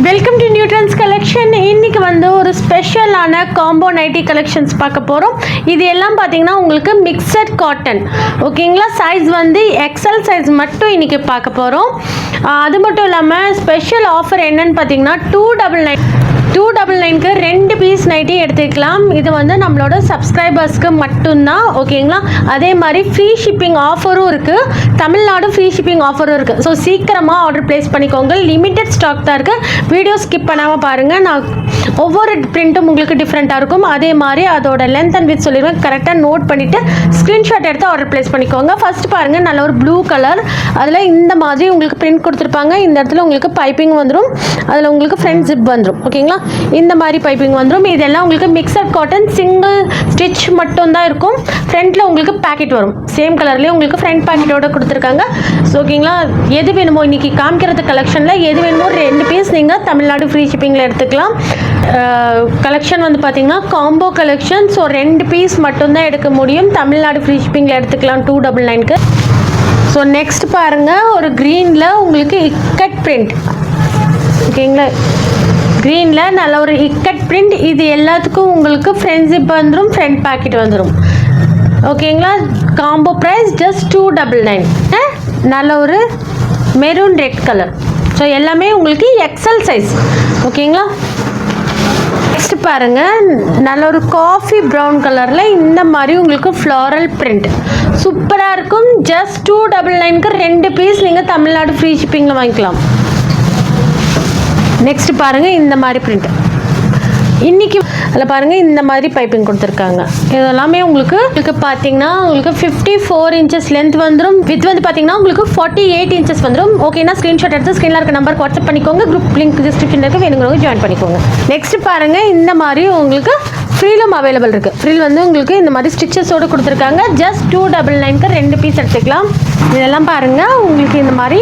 Welcome to new trends collection. இன்னைக்கு வந்து ஒரு ஸ்பெஷலான காம்போ நைட்டி கலெக்ஷன்ஸ் பார்க்க போகிறோம். இது எல்லாம் பார்த்தீங்கன்னா உங்களுக்கு மிக்சட் காட்டன், ஓகேங்களா. சைஸ் வந்து எக்ஸல் சைஸ் மட்டும் இன்னைக்கு பார்க்க போகிறோம். அது மட்டும் இல்லாமல் ஸ்பெஷல் ஆஃபர் என்னன்னு பார்த்தீங்கன்னா 299க்கு 2 பீஸ் நைட்டி எடுத்துக்கலாம். இது வந்து நம்மளோட சப்ஸ்கிரைபர்ஸ்க்கு மட்டும்தான், ஓகேங்களா. அதே மாதிரி ஃப்ரீ ஷிப்பிங் ஆஃபரும் இருக்குது, தமிழ்நாடு ஃப்ரீ ஷிப்பிங் ஆஃபரும் இருக்குது. ஸோ சீக்கிரமாக ஆர்டர் ப்ளேஸ் பண்ணிக்கோங்க. லிமிட்டட் ஸ்டாக் தான் இருக்குது. வீடியோ ஸ்கிப் பண்ணாமல் பாருங்கள். நான் ஒவ்வொரு பிரிண்ட்டும் உங்களுக்கு டிஃப்ரெண்ட்டாக இருக்கும். அதே மாதிரி அதோட லென்த் அண்ட் வித் சொல்லிடுவேன். கரெக்டாக நோட் பண்ணிவிட்டு ஸ்க்ரீன்ஷாட் எடுத்து ஆர்டர் ப்ளேஸ் பண்ணிக்கோங்க. ஃபர்ஸ்ட் பாருங்கள், நல்ல ஒரு ப்ளூ கலர். அதில் இந்த மாதிரி உங்களுக்கு பிரிண்ட் கொடுத்துருப்பாங்க. இந்த இடத்துல உங்களுக்கு பைப்பிங் வந்துடும். அதில் உங்களுக்கு ஃப்ரண்ட் ஜிப் வந்துடும், ஓகேங்களா. இந்த மாதிரி பைப்பிங் வந்துடும். இதெல்லாம் உங்களுக்கு மிக்சட் காட்டன், சிங்கிள் ஸ்டிச் மட்டும் தான் இருக்கும். ஃப்ரண்ட்டில் உங்களுக்கு பேக்கெட் வரும். சேம் கலர்லேயே உங்களுக்கு ஃப்ரண்ட் பேக்கெட்டோட கொடுத்துருக்காங்க. ஸோ ஓகேங்களா, எது வேணுமோ இன்றைக்கி காமிக்கிறது கலெக்ஷனில் எது வேணுமோ 2 பீஸ் நீங்கள் தமிழ்நாடு ஃப்ரீ ஷிப்பிங்கில் எடுத்துக்கலாம். கலெக்ஷன் வந்து பார்த்தீங்கன்னா காம்போ கலெக்ஷன். ஸோ 2 பீஸ் மட்டும்தான் எடுக்க முடியும். தமிழ்நாடு ஃப்ரீ ஷிப்பிங்கில் எடுத்துக்கலாம் 299க்கு. ஸோ நெக்ஸ்ட் பாருங்கள், ஒரு க்ரீனில் உங்களுக்கு இக்கட் பிரிண்ட், ஓகேங்களா. க்ரீனில் நல்ல ஒரு இக்கட் பிரிண்ட். இது எல்லாத்துக்கும் உங்களுக்கு ஃப்ரண்ட் ஜிப் வந்துடும், ஃப்ரண்ட் பேக்கெட் வந்துடும், ஓகேங்களா. Combo price just 299. நல்ல ஒரு மெரூன் ரெட் கலர். ஸோ எல்லாமே உங்களுக்கு எக்ஸல் சைஸ், ஓகேங்களா. நெக்ஸ்ட் பாருங்கள், நல்ல ஒரு காஃபி ப்ரௌன் கலரில் இந்த மாதிரி உங்களுக்கு ஃப்ளாரல் பிரிண்ட் சூப்பராக இருக்கும். ஜஸ்ட் 299க்கு 2 பீஸ் நீங்கள் தமிழ்நாடு ஃப்ரீ ஷிப்பிங்கில் வாங்கிக்கலாம். நெக்ஸ்ட் பாருங்கள், இந்த மாதிரி பிரிண்ட். இன்றைக்கி அதில் பாருங்கள், இந்த மாதிரி பைப்பிங் கொடுத்துருக்காங்க. இதெல்லாமே உங்களுக்கு பார்த்தீங்கன்னா உங்களுக்கு 54 இன்ச்சஸ் லென்த் வந்துடும். வித் வந்து பார்த்தீங்கன்னா உங்களுக்கு 48 இன்ச்சஸ் வந்துடும். ஓகேனா ஸ்க்ரீன்ஷாட் எடுத்து ஸ்க்ரீனில் இருக்க நம்பருக்கு வாட்ஸ்அப் பண்ணிக்கோங்க. குரூப் லிங்க் டிஸ்கிரிப்ஷனில் இருக்க, வேணுங்கிறவங்க ஜாயின் பண்ணிக்கோங்க. நெக்ஸ்ட் பாருங்கள், இந்த மாதிரி உங்களுக்கு ஃப்ரீலும் அவைலபிள் இருக்குது. ஃப்ரீல் வந்து உங்களுக்கு இந்த மாதிரி ஸ்டிச்சஸோடு கொடுத்துருக்காங்க. ஜஸ்ட் 299க்கு 2 பீஸ் எடுத்துக்கலாம். இதெல்லாம் பாருங்கள், உங்களுக்கு இந்த மாதிரி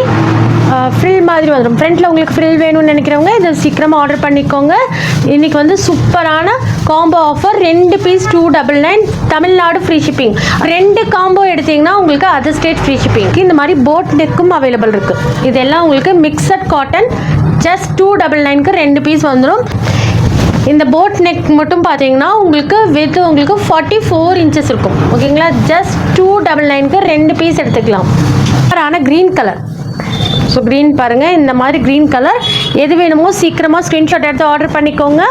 ஃப்ரில் மாதிரி வந்துடும். ஃப்ரண்ட்டில் உங்களுக்கு ஃப்ரில் வேணும்னு நினைக்கிறவங்க இதை சீக்கிரமாக ஆர்டர் பண்ணிக்கோங்க. இன்றைக்கி வந்து சூப்பரான combo offer. 2 piece 299, Tamil Nadu free shipping. 2 combo எடுத்திங்கன்னா உங்களுக்கு அதர் ஸ்டேட் ஃப்ரீ ஷிப்பிங். இந்த மாதிரி போட் நெக்கும் அவைலபிள் இருக்குது. இதெல்லாம் உங்களுக்கு மிக்சட் காட்டன். ஜஸ்ட் 299க்கு 2 பீஸ் வந்துடும். இந்த போட் நெக் மட்டும் பார்த்தீங்கன்னா உங்களுக்கு வித் உங்களுக்கு 44 இன்ச்சஸ் இருக்கும், ஓகேங்களா. ஜஸ்ட் 299க்கு 2 பீஸ் எடுத்துக்கலாம். ஆனால் க்ரீன் கலர். ஸோ க்ரீன் பாருங்கள், இந்த மாதிரி க்ரீன் கலர். எது வேணுமோ சீக்கிரமாக ஸ்க்ரீன்ஷாட் எடுத்து ஆர்டர் பண்ணிக்கோங்க.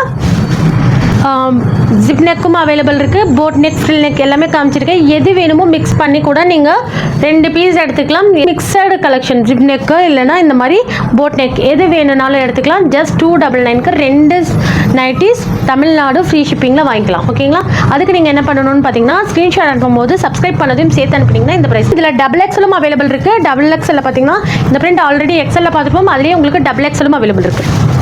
ஜிப் நெக்கும் அவைலபிள் இருக்குது. போட் நெக், ஃப்ரில் நெக் எல்லாமே காமிச்சிருக்கேன். எது வேணுமோ மிக்ஸ் பண்ணி கூட நீங்கள் 2 பீஸ் எடுத்துக்கலாம். மிக்சடு கலெக்ஷன், ஜிப் நெக்கு இல்லைனா இந்த மாதிரி போட் நெக் எது வேணும்னாலும் எடுத்துக்கலாம். ஜஸ்ட் 299க்கு 2 நைட்டிஸ் தமிழ்நாடு ஃப்ரீ ஷிப்பிங்கில் வாங்கிக்கலாம், ஓகேங்களா. அதுக்கு நீங்கள் என்ன பண்ணணும்னு பார்த்தீங்கன்னா ஸ்க்ரீன்ஷாட் அனுப்பும்போது சப்ஸ்கிரைப் பண்ணதையும் சேர்த்து அனுப்பினீங்கன்னா இந்த ப்ரைஸ். இதில் XXL அவைலபிள் இருக்குது. XXL பார்த்தீங்கன்னா இந்த பிரிண்ட் ஆல்ரெடி எக்ஸலில் பார்த்துருப்போம். அதுலேயே உங்களுக்கு XXL அவைலபிள் இருக்குது.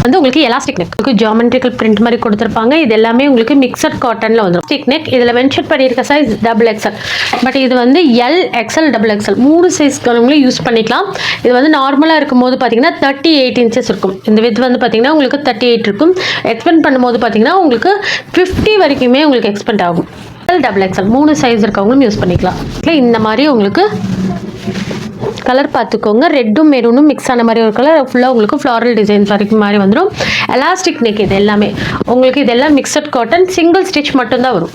வந்து உங்களுக்கு எலாஸ்டிக் நெக், உங்களுக்கு ஜியோமெட்ரிக்கல் பிரிண்ட் மாதிரி கொடுத்துருப்பாங்க. இது எல்லாமே உங்களுக்கு மிக்சட் காட்டனில் வந்துடும். Stick neck. இதில் மென்ஷன் பண்ணியிருக்க சைஸ் XXL. பட் இது வந்து L, XL, XXL 3 சைஸ்களும் யூஸ் பண்ணிக்கலாம். இது வந்து நார்மலாக இருக்கும்போது பார்த்தீங்கன்னா 38 இன்ச்சஸ் இருக்கும். இந்த வித் வந்து பார்த்தீங்கன்னா உங்களுக்கு 38 இருக்கும். எக்ஸ்பெண்ட் பண்ணும்போது பார்த்தீங்கன்னா உங்களுக்கு 50 வரைக்குமே உங்களுக்கு எக்ஸ்பெண்ட் ஆகும். XXL 3 சைஸ் இருக்கவங்களும் யூஸ் பண்ணிக்கலாம். இந்த மாதிரி உங்களுக்கு கலர் பார்த்துக்கோங்க. ரெட்டும் மெரூனும் மிக்ஸ் ஆன மாதிரி ஒரு கலர். ஃபுல்லாக உங்களுக்கு ஃப்ளாரல் டிசைன்ஸ் வரைக்கும் மாதிரி வந்துடும். Elastic neck. இது எல்லாமே உங்களுக்கு இதெல்லாம் மிக்சட் காட்டன், சிங்கிள் ஸ்டிச் மட்டும்தான் வரும்.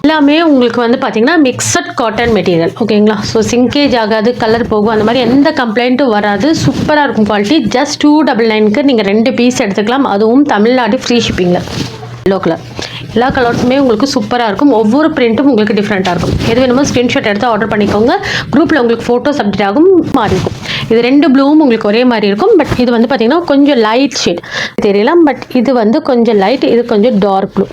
எல்லாமே உங்களுக்கு வந்து பார்த்தீங்கன்னா மிக்சட் காட்டன் மெட்டீரியல், ஓகேங்களா. ஸோ சிங்கேஜ் ஆகாது, கலர் போகும், அந்த மாதிரி எந்த கம்ப்ளைண்ட்டும் வராது. சூப்பராக இருக்கும் குவாலிட்டி. ஜஸ்ட் 299க்கு நீங்கள் 2 பீஸ் எடுத்துக்கலாம். அதுவும் தமிழ்நாடு ஃப்ரீ ஷிப்பிங்கில். Yellow colour. எல்லா கலர்ஸுமே உங்களுக்கு சூப்பராக இருக்கும். ஒவ்வொரு பிரிண்ட்டும் உங்களுக்கு டிஃப்ரெண்ட்டாக இருக்கும். எது வேணுமோ ஸ்க்ரீன்ஷாட் எடுத்து ஆர்டர் பண்ணிக்கோங்க. குரூப்பில் உங்களுக்கு ஃபோட்டோஸ் அப்டேட் ஆகும் மாறி இருக்கும். இது 2 ப்ளூவும் உங்களுக்கு ஒரே மாதிரி இருக்கும். பட் இது வந்து பார்த்தீங்கன்னா கொஞ்சம் லைட் ஷேட் தெரியலாம். பட் இது வந்து கொஞ்சம் லைட், இது கொஞ்சம் டார்க் ப்ளூ.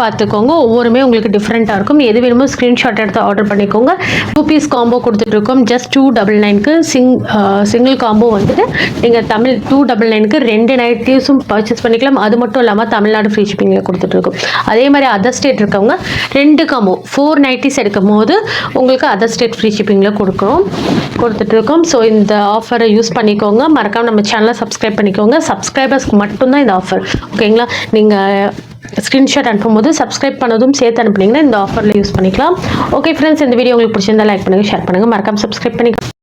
பார்த்துக்கோங்க. ஒவ்வொருமே உங்களுக்கு டிஃப்ரெண்ட்டாக இருக்கும். எது வேணுமோ ஸ்க்ரீன்ஷாட் எடுத்து ஆர்டர் பண்ணிக்கோங்க. 2 பீஸ் காம்போ கொடுத்துட்ருக்கோம். ஜஸ்ட் 299க்கு சிங்கிள் காம்போ வந்துட்டு நீங்கள் 299க்கு 2 நைட்டிஸும் பர்ச்சேஸ் பண்ணிக்கலாம். அது மட்டும் இல்லாமல் தமிழ்நாடு ஃப்ரீ ஷிப்பிங்கில் கொடுத்துட்ருக்கோம். அதே மாதிரி அதர் ஸ்டேட் இருக்கவங்க 2 காம்போ 4 நைட்டிஸ் எடுக்கும் போது உங்களுக்கு அதர் ஸ்டேட் ஃப்ரீ ஷிப்பிங்கில் கொடுத்துட்ருக்கோம். ஸோ இந்த ஆஃபரை யூஸ் பண்ணிக்கோங்க. மறக்காமல் நம்ம சேனலை சப்ஸ்கிரைப் பண்ணிக்கோங்க. சப்ஸ்கிரைபர்ஸ்க்கு மட்டும்தான் இந்த ஆஃபர், ஓகேங்களா. நீங்கள் ஸ்க்ரீன்ஷாட் அனுப்பும்போது சப்ஸ்கிரைப் பண்ணதும் சேர்த்து அனுப்புனீங்கன்னா இந்த ஆஃபரில் யூஸ் பண்ணிக்கலாம். ஓகே ஃப்ரெண்ட்ஸ், இந்த வீடியோ உங்களுக்கு பிடிச்சிருந்தா லைக் பண்ணுங்கள், ஷேர் பண்ணுங்கள், மறக்காமல் சப்ஸ்கிரைப் பண்ணிக்கலாம்.